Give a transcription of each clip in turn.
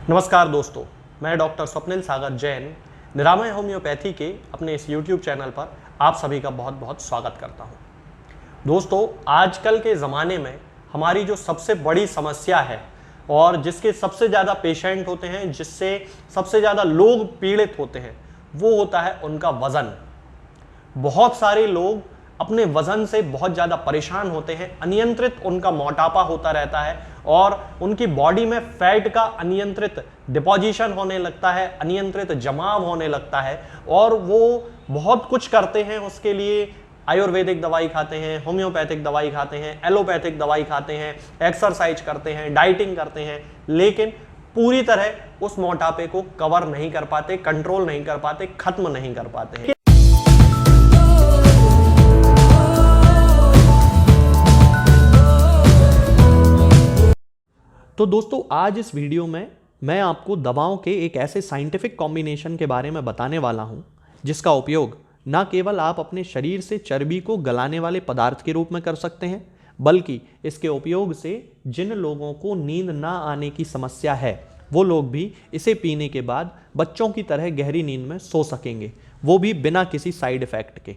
नमस्कार दोस्तों, मैं डॉक्टर स्वप्निल सागर जैन निरामय होम्योपैथी के अपने इस YouTube चैनल पर आप सभी का बहुत बहुत स्वागत करता हूं। दोस्तों, आजकल के ज़माने में हमारी जो सबसे बड़ी समस्या है और जिसके सबसे ज़्यादा पेशेंट होते हैं, जिससे सबसे ज़्यादा लोग पीड़ित होते हैं, वो होता है उनका वज़न। बहुत सारे लोग अपने वजन से बहुत ज़्यादा परेशान होते हैं, अनियंत्रित उनका मोटापा होता रहता है और उनकी बॉडी में फैट का अनियंत्रित डिपोजिशन होने लगता है, अनियंत्रित जमाव होने लगता है और वो बहुत कुछ करते हैं उसके लिए। आयुर्वेदिक दवाई खाते हैं, होम्योपैथिक दवाई खाते हैं, एलोपैथिक दवाई खाते हैं, एक्सरसाइज करते हैं, डाइटिंग करते हैं, लेकिन पूरी तरह उस मोटापे को कवर नहीं कर पाते, कंट्रोल नहीं कर पाते, खत्म नहीं कर पाते हैं। तो दोस्तों, आज इस वीडियो में मैं आपको दवाओं के एक ऐसे साइंटिफिक कॉम्बिनेशन के बारे में बताने वाला हूं जिसका उपयोग न केवल आप अपने शरीर से चर्बी को गलाने वाले पदार्थ के रूप में कर सकते हैं, बल्कि इसके उपयोग से जिन लोगों को नींद ना आने की समस्या है वो लोग भी इसे पीने के बाद बच्चों की तरह गहरी नींद में सो सकेंगे, वो भी बिना किसी साइड इफेक्ट के।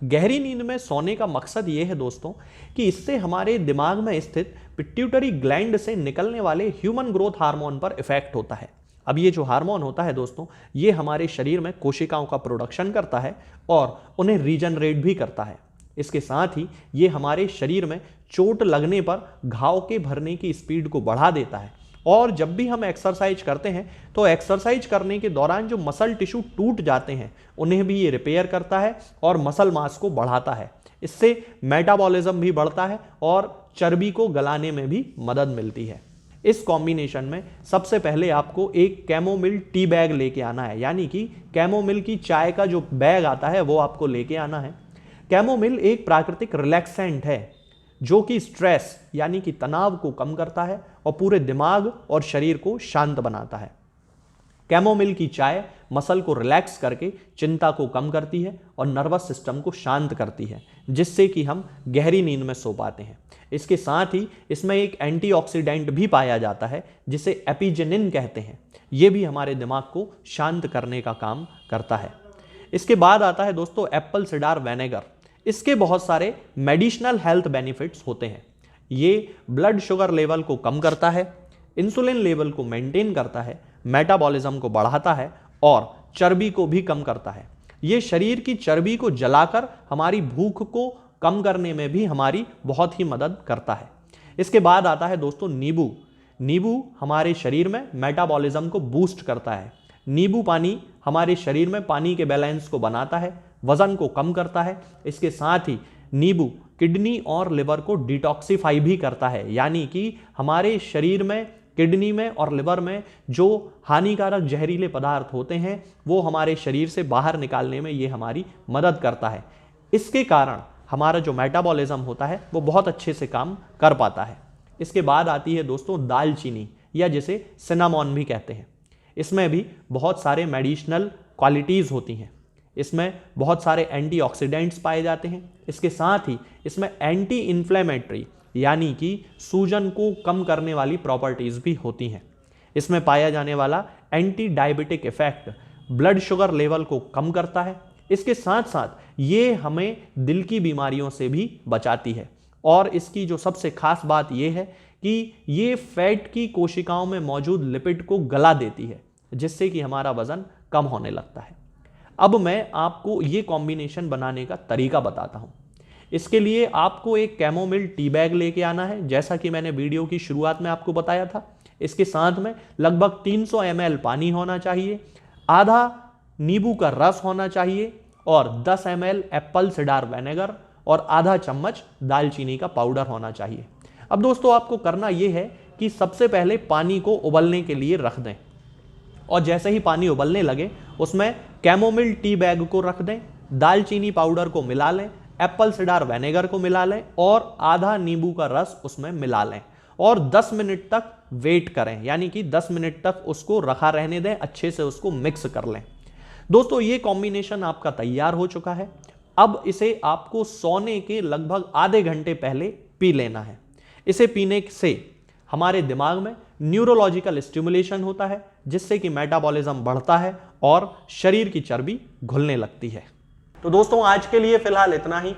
गहरी नींद में सोने का मकसद ये है दोस्तों कि इससे हमारे दिमाग में स्थित पिट्यूटरी ग्लैंड से निकलने वाले ह्यूमन ग्रोथ हार्मोन पर इफेक्ट होता है। अब ये जो हार्मोन होता है दोस्तों, ये हमारे शरीर में कोशिकाओं का प्रोडक्शन करता है और उन्हें रीजनरेट भी करता है। इसके साथ ही ये हमारे शरीर में चोट लगने पर घाव के भरने की स्पीड को बढ़ा देता है और जब भी हम एक्सरसाइज करते हैं तो एक्सरसाइज करने के दौरान जो मसल टिश्यू टूट जाते हैं उन्हें भी ये रिपेयर करता है और मसल मास को बढ़ाता है। इससे मेटाबॉलिज्म भी बढ़ता है और चर्बी को गलाने में भी मदद मिलती है। इस कॉम्बिनेशन में सबसे पहले आपको एक कैमोमिल टी बैग लेके आना है, यानी कि कैमोमिल की चाय का जो बैग आता है वो आपको लेके आना है। कैमोमिल एक प्राकृतिक रिलैक्सेंट है जो कि स्ट्रेस यानी कि तनाव को कम करता है और पूरे दिमाग और शरीर को शांत बनाता है। कैमोमिल की चाय मसल को रिलैक्स करके चिंता को कम करती है और नर्वस सिस्टम को शांत करती है, जिससे कि हम गहरी नींद में सो पाते हैं। इसके साथ ही इसमें एक एंटीऑक्सीडेंट भी पाया जाता है जिसे एपिजेनिन कहते हैं। यह भी हमारे दिमाग को शांत करने का काम करता है। इसके बाद आता है दोस्तों एप्पल सिडार विनेगर। इसके बहुत सारे मेडिसिनल हेल्थ बेनिफिट्स होते हैं। ये ब्लड शुगर लेवल को कम करता है, इंसुलिन लेवल को मेंटेन करता है, मेटाबॉलिज्म को बढ़ाता है और चर्बी को भी कम करता है। ये शरीर की चर्बी को जलाकर हमारी भूख को कम करने में भी हमारी बहुत ही मदद करता है। इसके बाद आता है दोस्तों नींबू। नींबू हमारे शरीर में मेटाबॉलिज्म को बूस्ट करता है। नींबू पानी हमारे शरीर में पानी के बैलेंस को बनाता है, वजन को कम करता है। इसके साथ ही नींबू किडनी और लिवर को डिटॉक्सिफाई भी करता है, यानी कि हमारे शरीर में किडनी में और लिवर में जो हानिकारक जहरीले पदार्थ होते हैं वो हमारे शरीर से बाहर निकालने में ये हमारी मदद करता है। इसके कारण हमारा जो मेटाबॉलिज्म होता है वो बहुत अच्छे से काम कर पाता है। इसके बाद आती है दोस्तों दालचीनी, या जिसे सिनामॉन भी कहते हैं। इसमें भी बहुत सारे मेडिसिनल क्वालिटीज़ होती हैं। इसमें बहुत सारे एंटीऑक्सीडेंट्स पाए जाते हैं। इसके साथ ही इसमें एंटी इन्फ्लेमेटरी यानी कि सूजन को कम करने वाली प्रॉपर्टीज़ भी होती हैं। इसमें पाया जाने वाला anti diabetic effect blood sugar level को कम करता है। इसके साथ साथ ये हमें दिल की बीमारियों से भी बचाती है और इसकी जो सबसे खास बात ये है कि ये फैट की कोशिकाओं में मौजूद लिपिड को गला देती है, जिससे कि हमारा वजन कम होने लगता है। अब मैं आपको ये कॉम्बिनेशन बनाने का तरीका बताता हूँ। इसके लिए आपको एक कैमोमिल टी बैग लेके आना है, जैसा कि मैंने वीडियो की शुरुआत में आपको बताया था। इसके साथ में लगभग 300 ml पानी होना चाहिए, आधा नींबू का रस होना चाहिए और 10 ml एप्पल सिडार विनेगर और आधा चम्मच दालचीनी का पाउडर होना चाहिए। अब दोस्तों आपको करना यह है कि सबसे पहले पानी को उबलने के लिए रख दें और जैसे ही पानी उबलने लगे उसमें कैमोमिल टी बैग को रख दें, दालचीनी पाउडर को मिला लें, एप्पल सिडार विनेगर को मिला लें और आधा नींबू का रस उसमें मिला लें और 10 मिनट तक वेट करें, यानी कि 10 मिनट तक उसको रखा रहने दें, अच्छे से उसको मिक्स कर लें। दोस्तों ये कॉम्बिनेशन आपका तैयार हो चुका है। अब इसे आपको सोने के लगभग आधे घंटे पहले पी लेना है। इसे पीने से हमारे दिमाग में न्यूरोलॉजिकल स्टिमुलेशन होता है, जिससे कि मेटाबॉलिज्म बढ़ता है और शरीर की चर्बी घुलने लगती है। तो दोस्तों, आज के लिए फिलहाल इतना ही।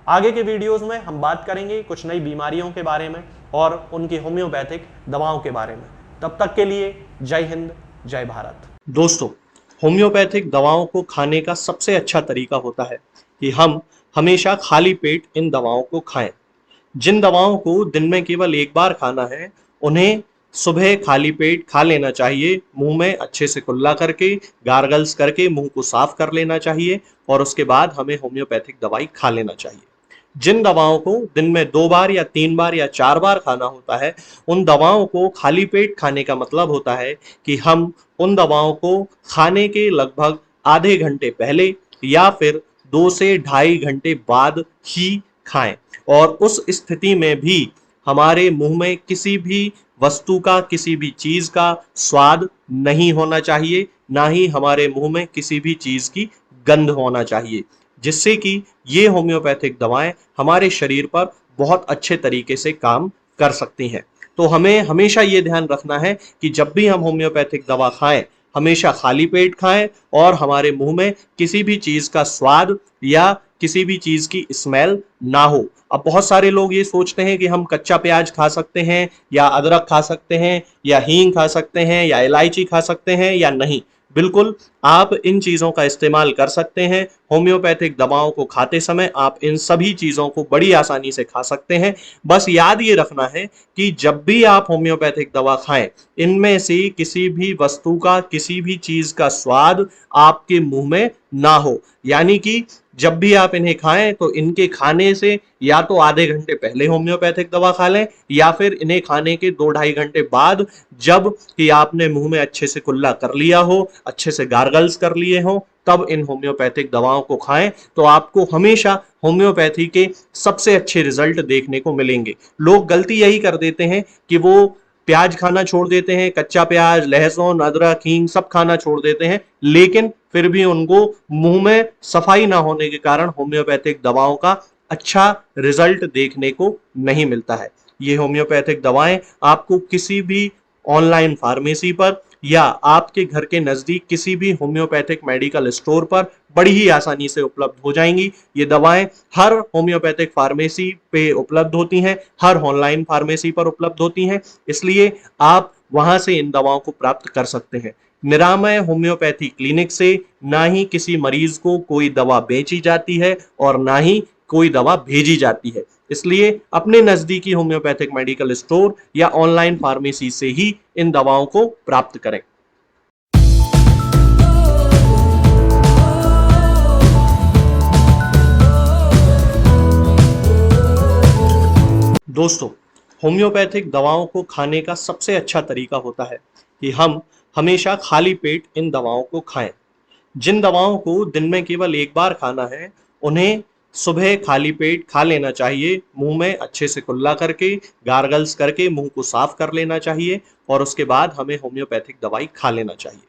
आगे के वीडियोस में हम बात करेंगे कुछ नई बीमारियों के बारे में और उनकी होम्योपैथिक दवाओं के बारे में। तब तक के लिए जय हिंद, जय भारत। दोस्तों, होम्योपैथिक दवाओं को खाने का सबसे अच्छा तरीका होता है कि हम हमेशा खाली पेट इन दवाओं को खाएं। जिन दवाओं को दिन में केवल एक बार खाना है, उन्हें सुबह खाली पेट खा लेना चाहिए। मुंह में अच्छे से कुल्ला करके, गार्गल्स करके मुंह को साफ कर लेना चाहिए और उसके बाद हमें होम्योपैथिक दवाई खा लेना चाहिए। जिन दवाओं को दिन में 2 बार या 3 बार या 4 बार खाना होता है, उन दवाओं को खाली पेट खाने का मतलब होता है कि हम उन दवाओं को खाने के लगभग आधे घंटे पहले या फिर 2 से ढाई घंटे बाद ही खाएं। और उस स्थिति में भी हमारे मुंह में किसी भी वस्तु का, किसी भी चीज का स्वाद नहीं होना चाहिए, ना ही हमारे मुंह में किसी भी चीज की गंध होना चाहिए, जिससे कि ये होम्योपैथिक दवाएं हमारे शरीर पर बहुत अच्छे तरीके से काम कर सकती हैं। तो हमें हमेशा ये ध्यान रखना है कि जब भी हम होम्योपैथिक दवा खाएं, हमेशा खाली पेट खाएं और हमारे मुंह में किसी भी चीज का स्वाद या किसी भी चीज की स्मेल ना हो। अब बहुत सारे लोग ये सोचते हैं कि हम कच्चा प्याज खा सकते हैं या अदरक खा सकते हैं या हींग खा सकते हैं या इलायची खा सकते हैं या नहीं। बिल्कुल, आप इन चीजों का इस्तेमाल कर सकते हैं। होम्योपैथिक दवाओं को खाते समय आप इन सभी चीजों को बड़ी आसानी से खा सकते हैं। बस याद ये रखना है कि जब भी आप होम्योपैथिक दवा खाएं, इनमें से किसी भी वस्तु का, किसी भी चीज का स्वाद आपके मुंह में ना हो। यानी कि जब भी आप इन्हें खाएं तो इनके खाने से या तो आधे घंटे पहले होम्योपैथिक दवा खा लें या फिर इन्हें खाने के 2-2.5 घंटे बाद, जब कि आपने मुंह में अच्छे से कुल्ला कर लिया हो, अच्छे से गार्गल्स कर लिए हो, तब इन होम्योपैथिक दवाओं को खाएं। तो आपको हमेशा होम्योपैथी के सबसे अच्छे रिजल्ट देखने को मिलेंगे। लोग गलती यही कर देते हैं कि वो प्याज खाना छोड़ देते हैं, कच्चा प्याज, लहसुन, अदरक, हींग सब खाना छोड़ देते हैं, लेकिन फिर भी उनको मुंह में सफाई ना होने के कारण होम्योपैथिक दवाओं का अच्छा रिजल्ट देखने को नहीं मिलता है। ये होम्योपैथिक दवाएं आपको किसी भी ऑनलाइन फार्मेसी पर या आपके घर के नजदीक किसी भी होम्योपैथिक मेडिकल स्टोर पर बड़ी ही आसानी से उपलब्ध हो जाएंगी। ये दवाएं हर होम्योपैथिक फार्मेसी पे उपलब्ध होती हैं, हर ऑनलाइन फार्मेसी पर उपलब्ध होती हैं, इसलिए आप वहां से इन दवाओं को प्राप्त कर सकते हैं। निरामय होम्योपैथी क्लिनिक से ना ही किसी मरीज को कोई दवा बेची जाती है और ना ही कोई दवा भेजी जाती है। इसलिए अपने नजदीकी होम्योपैथिक मेडिकल स्टोर या ऑनलाइन फार्मेसी से ही इन दवाओं को प्राप्त करें। दोस्तों, होम्योपैथिक दवाओं को खाने का सबसे अच्छा तरीका होता है कि हम हमेशा खाली पेट इन दवाओं को खाएं। जिन दवाओं को दिन में केवल एक बार खाना है, उन्हें सुबह खाली पेट खा लेना चाहिए। मुंह में अच्छे से कुल्ला करके, गार्गल्स करके मुंह को साफ कर लेना चाहिए और उसके बाद हमें होम्योपैथिक दवाई खा लेना चाहिए।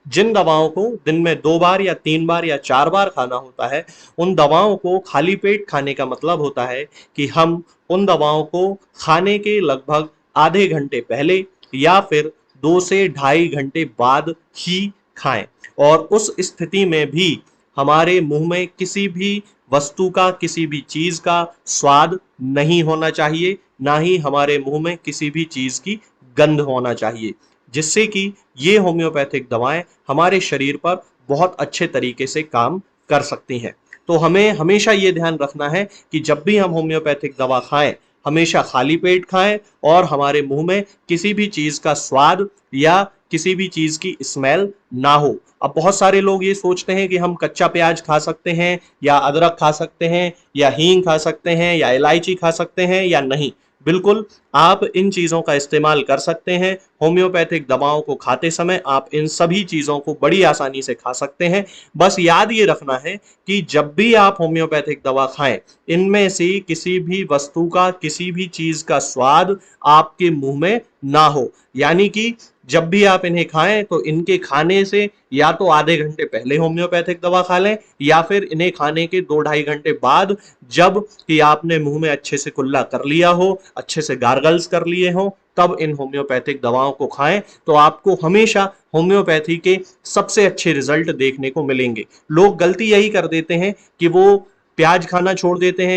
जिन दवाओं को दिन में 2 बार या 3 बार या 4 बार खाना होता है, उन दवाओं को खाली पेट खाने का मतलब होता है कि हम उन दवाओं को खाने के लगभग आधे घंटे पहले या फिर 2 से ढाई घंटे बाद ही खाएं। और उस स्थिति में भी हमारे मुंह में किसी भी वस्तु का, किसी भी चीज का स्वाद नहीं होना चाहिए, ना ही हमारे मुंह में किसी भी चीज की गंध होना चाहिए, जिससे कि ये होम्योपैथिक दवाएं हमारे शरीर पर बहुत अच्छे तरीके से काम कर सकती हैं। तो हमें हमेशा ये ध्यान रखना है कि जब भी हम होम्योपैथिक दवा खाएं, हमेशा खाली पेट खाएं और हमारे मुंह में किसी भी चीज का स्वाद या किसी भी चीज की स्मेल ना हो। अब बहुत सारे लोग ये सोचते हैं कि हम कच्चा प्याज खा सकते हैं या अदरक खा सकते हैं या हींग खा सकते हैं या इलायची खा सकते हैं या नहीं। बिल्कुल, आप इन चीजों का इस्तेमाल कर सकते हैं। होम्योपैथिक दवाओं को खाते समय आप इन सभी चीजों को बड़ी आसानी से खा सकते हैं। बस याद ये रखना है कि जब भी आप होम्योपैथिक दवा खाएं, इनमें से किसी भी वस्तु का, किसी भी चीज का स्वाद आपके मुंह में ना हो। यानी कि जब भी आप इन्हें खाएं तो इनके खाने से या तो आधे घंटे पहले होम्योपैथिक दवा खा लें, या फिर इन्हें खाने के 2-2.5 घंटे बाद, जब कि आपने मुंह में अच्छे से कुल्ला कर लिया हो, अच्छे से गार्गल्स कर लिए हो, तब इन होम्योपैथिक दवाओं को खाएं। तो आपको हमेशा होम्योपैथी के सबसे अच्छे रिजल्ट देखने को मिलेंगे। लोग गलती यही कर देते हैं कि वो प्याज खाना छोड़ देते हैं,